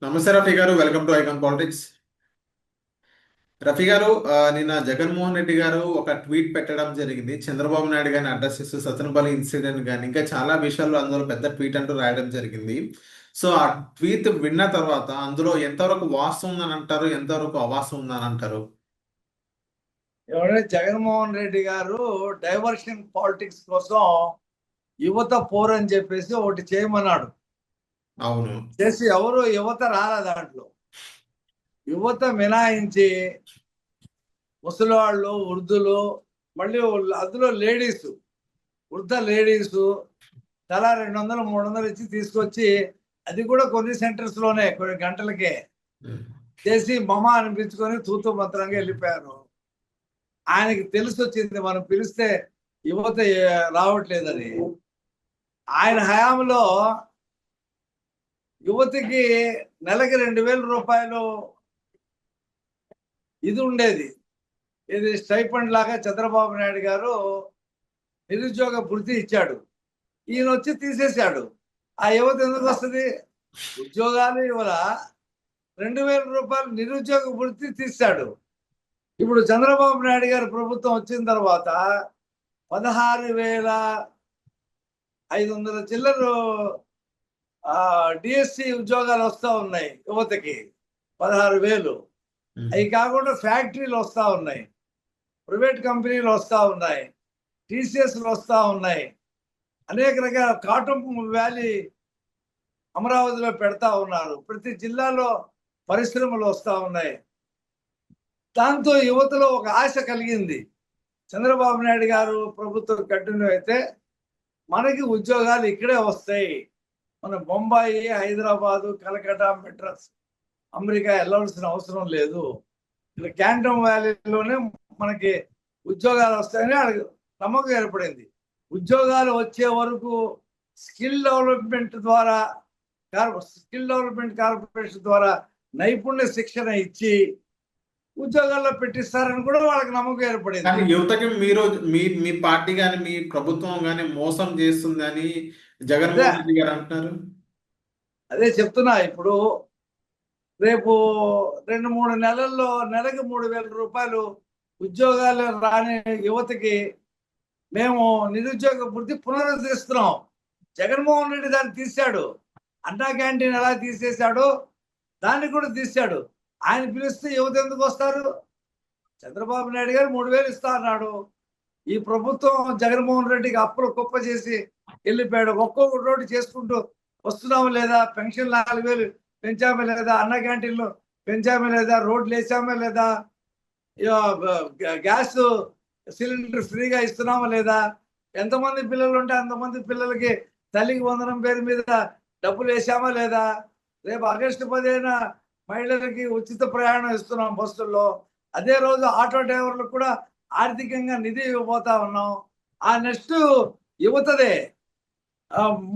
నమస్తే రఫీ గారు, welcome to icon politics. Rafi గారు, నిన్న జగన్మోహన్ రెడ్డి గారు ఒక ట్వీట్ పెట్టడం జరిగింది. చంద్రబాబు నాయుడు గారిని అడ్రస్ చేస్తూ సతనపల్లి ఇన్సిడెంట్ కానీ ఇంకా చాలా విషయాల్లో అందులో పెద్ద ట్వీట్ అంటూ రాయడం జరిగింది. సో ఆ ట్వీట్ విన్న తర్వాత అందులో ఎంతవరకు వాస్తవం ఉందని అంటారు, ఎంతవరకు అవాస్తవం ఉందని అంటారు? ఎవరైతే జగన్మోహన్ రెడ్డి గారు డైవర్షన్ పాలిటిక్స్ కోసం యువత పోరు అని చెప్పేసి ఒకటి చేయమన్నాడు. అవును. చేసి ఎవరు యువత రాలే దాంట్లో. యువత మినాయించి ముసలివాళ్ళు, వృద్ధులు, మళ్ళీ అందులో లేడీస్, వృద్ధ లేడీస్ తలా 200 300 ఇచ్చి తీసుకొచ్చి, అది కూడా కొన్ని సెంటర్స్ లోనే కొన్ని గంటలకే చేసి మమ అనిపించుకొని తూతూ మంత్రంగా వెళ్ళిపోయారు. ఆయనకి తెలిసి వచ్చింది మనం పిలిస్తే యువత రావట్లేదని. ఆయన హయాంలో యువతికి నెలకి 2000 రూపాయలు ఇది ఉండేది. ఇది స్టైఫండ్ లాగా చంద్రబాబు నాయుడు గారు నిరుద్యోగ భృతి ఇచ్చాడు. ఈయన వచ్చి తీసేశాడు. ఆ యువత ఎందుకు వస్తుంది? ఉద్యోగాలు ఇవ్వాల, 2000 రూపాయలు నిరుద్యోగ భృతి తీశాడు. ఇప్పుడు చంద్రబాబు నాయుడు గారి ప్రభుత్వం వచ్చిన తర్వాత 16,500 చిల్లరు డిఎస్సి ఉద్యోగాలు వస్తూ ఉన్నాయి యువతకి. 16,000. అవి కాకుండా ఫ్యాక్టరీలు వస్తూ ఉన్నాయి, ప్రైవేట్ కంపెనీలు వస్తూ ఉన్నాయి, టీసీఎస్లు వస్తూ ఉన్నాయి, అనేక రకాల కాటన్ వ్యాలీ అమరావతిలో పెడతా ఉన్నారు. ప్రతి జిల్లాలో పరిశ్రమలు వస్తూ ఉన్నాయి. దాంతో యువతలో ఒక ఆశ కలిగింది. చంద్రబాబు నాయుడు గారు ప్రభుత్వం కంటిన్యూ అయితే మనకి ఉద్యోగాలు ఇక్కడే వస్తాయి. మన బొంబాయి, హైదరాబాదు, కలకత్తా, మెడ్రాస్, అమెరికా వెళ్ళవలసిన అవసరం లేదు. ఇక్కడ క్యాంటన్ వ్యాలీలోనే మనకి ఉద్యోగాలు వస్తాయని నమ్మకం ఏర్పడింది. ఉద్యోగాలు వచ్చే వరకు స్కిల్ డెవలప్మెంట్ కార్పొరేషన్ ద్వారా నైపుణ్య శిక్షణ ఇచ్చి ఉద్యోగాల్లో పెట్టిస్తారని కూడా వాళ్ళకి నమ్మకం ఏర్పడింది. కానీ యువతకి మీరు మీ పార్టీ కానీ మీ ప్రభుత్వం కానీ మోసం చేస్తుందని జగన్మోహన్ రెడ్డి గారు అంటున్నారు. అదే చెప్తున్నా. ఇప్పుడు రేపు 2-3 నెలల్లో నెలకి 3,000 రూపాయలు ఉద్యోగాలు రాని యువతకి మేము నిరుద్యోగ వృత్తి పునరుద్ధరిస్తున్నాం. జగన్మోహన్ రెడ్డి దాన్ని తీశాడు. అన్నా క్యాంటీన్ ఎలా తీసేశాడో దాన్ని కూడా తీశాడు. ఆయన పిలిస్తే యువత ఎందుకు వస్తారు? చంద్రబాబు నాయుడు గారు 3,000 ఇస్తా అన్నాడు. ఈ ప్రభుత్వం జగన్మోహన్ రెడ్డికి అప్పులు కుప్ప చేసి వెళ్ళిపోయాడు. ఒక్కొక్కటి రోడ్డు చేసుకుంటూ వస్తున్నాము లేదా? పెన్షన్ 4,000 పెంచామే లేదా? అన్న క్యాంటీన్లు పెంచామే లేదా? రోడ్లు వేసామే లేదా? గ్యాస్ సిలిండర్ ఫ్రీగా ఇస్తున్నామా లేదా? ఎంతమంది పిల్లలు ఉంటే అంతమంది పిల్లలకి తల్లికి వందనం పేరు మీద డబ్బులు వేసామా లేదా? రేపు ఆగస్టు 15న మహిళలకి ఉచిత ప్రయాణం ఇస్తున్నాం బస్సుల్లో. అదే రోజు ఆటో డ్రైవర్లకు కూడా ఆర్థికంగా నిధి ఇవ్వబోతా ఉన్నాం. ఆ నెక్స్ట్ యువతదే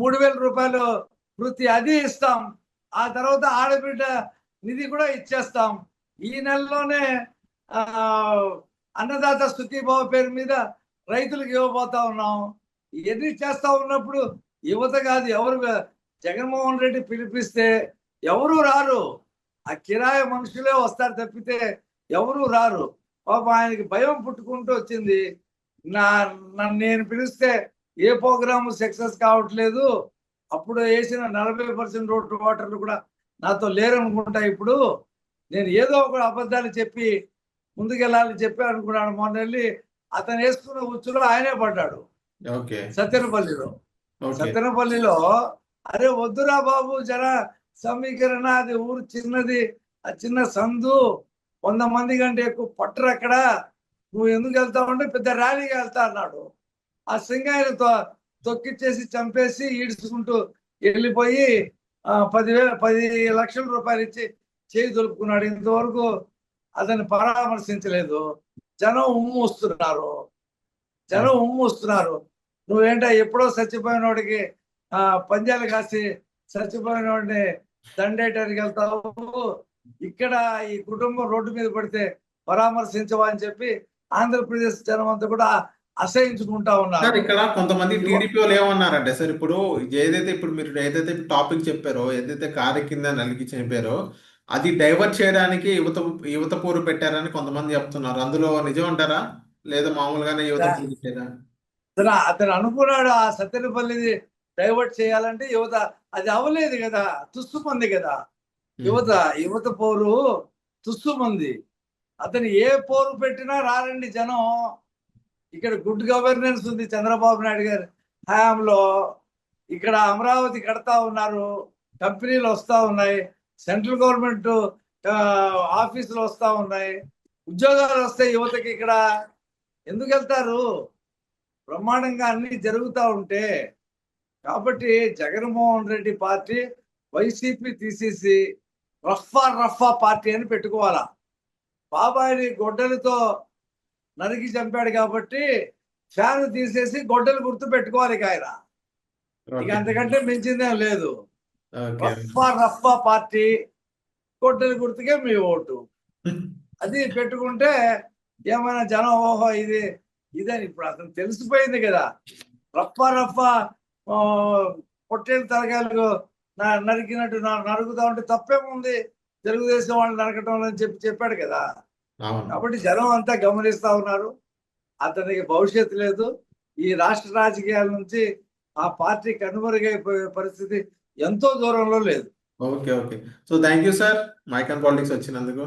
3,000 రూపాయలు వృత్తి అది ఇస్తాం. ఆ తర్వాత ఆడబిడ్డ నిధి కూడా ఇచ్చేస్తాం. ఈ నెలలోనే అన్నదాత సుఖీభావ పేరు మీద రైతులకు ఇవ్వబోతా ఉన్నాం. ఇవన్నీ చేస్తా ఉన్నప్పుడు యువత కాదు ఎవరు? జగన్మోహన్ రెడ్డి పిలిపిస్తే ఎవరు రారు. ఆ కిరాయి మనుషులే వస్తారు తప్పితే ఎవరు రారు. పాప ఆయనకి భయం పుట్టుకుంటూ వచ్చింది. నన్ను నేను పిలిస్తే ఏ ప్రోగ్రాము సక్సెస్ కావట్లేదు. అప్పుడు వేసిన 40% రోడ్డు వాటర్లు కూడా నాతో లేరనుకుంటా. ఇప్పుడు నేను ఏదో ఒక అబద్ధాలు చెప్పి ముందుకెళ్ళాలని చెప్పి అనుకున్నాను. మొన్న వెళ్ళి అతను వేసుకున్న ఉచ్చులో ఆయనే పడ్డాడు. సత్తెనపల్లిలో అరే వద్దురా బాబు, జర సమీకరణ, అది ఊరు చిన్నది, ఆ చిన్న సందు, 100 మంది కంటే ఎక్కువ పట్టరు అక్కడ, నువ్వు ఎందుకు వెళ్తావు అంటే పెద్ద ర్యాలీగా వెళ్తా అన్నాడు. ఆ సింగాయిని తొక్కిచ్చేసి చంపేసి ఈడ్చుకుంటూ వెళ్ళిపోయి 10 లక్షల రూపాయలు ఇచ్చి చేయి దొరుకున్నాడు. ఇంతవరకు అతన్ని పరామర్శించలేదు. జనం ఉమ్మూస్తున్నారు. నువ్వేంటో ఎప్పుడో చచ్చిపోయిన వాడికి పంజాలు కాసి చచ్చిపోయిన వాడిని దండేయటానికి వెళ్తావు, ఇక్కడ ఈ కుటుంబం రోడ్డు మీద పడితే పరామర్శించవా అని చెప్పి ఆంధ్రప్రదేశ్ జనం అంతా కూడా అసహించుకుంటా సార్ ఉన్నారు. ఇక్కడ కొంతమంది ఇవ టీడీపీ వాళ్ళు ఏమన్నారంటే సార్, ఇప్పుడు మీరు ఏదైతే టాపిక్ చెప్పారో, ఏదైతే కారు కింద నలిగి చనిపోయారో అది డైవర్ట్ చేయడానికి యువత పోరు పెట్టారని కొంతమంది చెప్తున్నారు. అందులో నిజం అంటారా, లేదా మామూలుగానే యువత పోరు పెట్టారా? అతను అనుకున్నాడు ఆ సత్తెనపల్లి డైవర్ట్ చేయాలంటే యువత, అది అవ్వలేదు కదా, తుస్సుమంది కదా యువత. యువత పోరు తుస్సుమంది. అతను ఏ పోరు పెట్టినా రారండి జనం. ఇక్కడ గుడ్ గవర్నెన్స్ ఉంది చంద్రబాబు నాయుడు గారి హయాంలో. ఇక్కడ అమరావతి కడతా ఉన్నారు, కంపెనీలు వస్తా ఉన్నాయి, సెంట్రల్ గవర్నమెంట్ ఆఫీసులు వస్తా ఉన్నాయి, ఉద్యోగాలు వస్తాయి యువతకి. ఇక్కడ ఎందుకు వెళ్తారు? బ్రహ్మాండంగా అన్ని జరుగుతూ ఉంటే. కాబట్టి జగన్మోహన్ రెడ్డి పార్టీ వైసీపీ తీసేసి రఫా పార్టీ అని పెట్టుకోవాలా. బాబాయిని గొడ్డలితో నరికి చంపాడు కాబట్టి ఫ్యాన్ తీసేసి గొడ్డలు గుర్తు పెట్టుకోవాలి ఇక ఆయన. ఇక అంతకంటే మించిందేం లేదు. రఫా పార్టీ, గొడ్డలి గుర్తుకే మీ ఓటు, అది పెట్టుకుంటే ఏమైనా జనం ఓహో ఇదని ఇప్పుడు అతను తెలిసిపోయింది కదా. రఫా పొట్టేలు తరగాలు నరికినట్టు నరుకుతా ఉంటే తప్పేముంది తెలుగుదేశం వాళ్ళు నరకటం అని చెప్పాడు కదా. కాబట్టి జనం అంతా గమనిస్తా ఉన్నారు. అతనికి భవిష్యత్తు లేదు. ఈ రాష్ట్ర రాజకీయాల నుంచి ఆ పార్టీ కనుమరుగైపోయే పరిస్థితి ఎంతో దూరంలో లేదు. Okay. So thank you sir, mike and politics వచ్చినందుకు.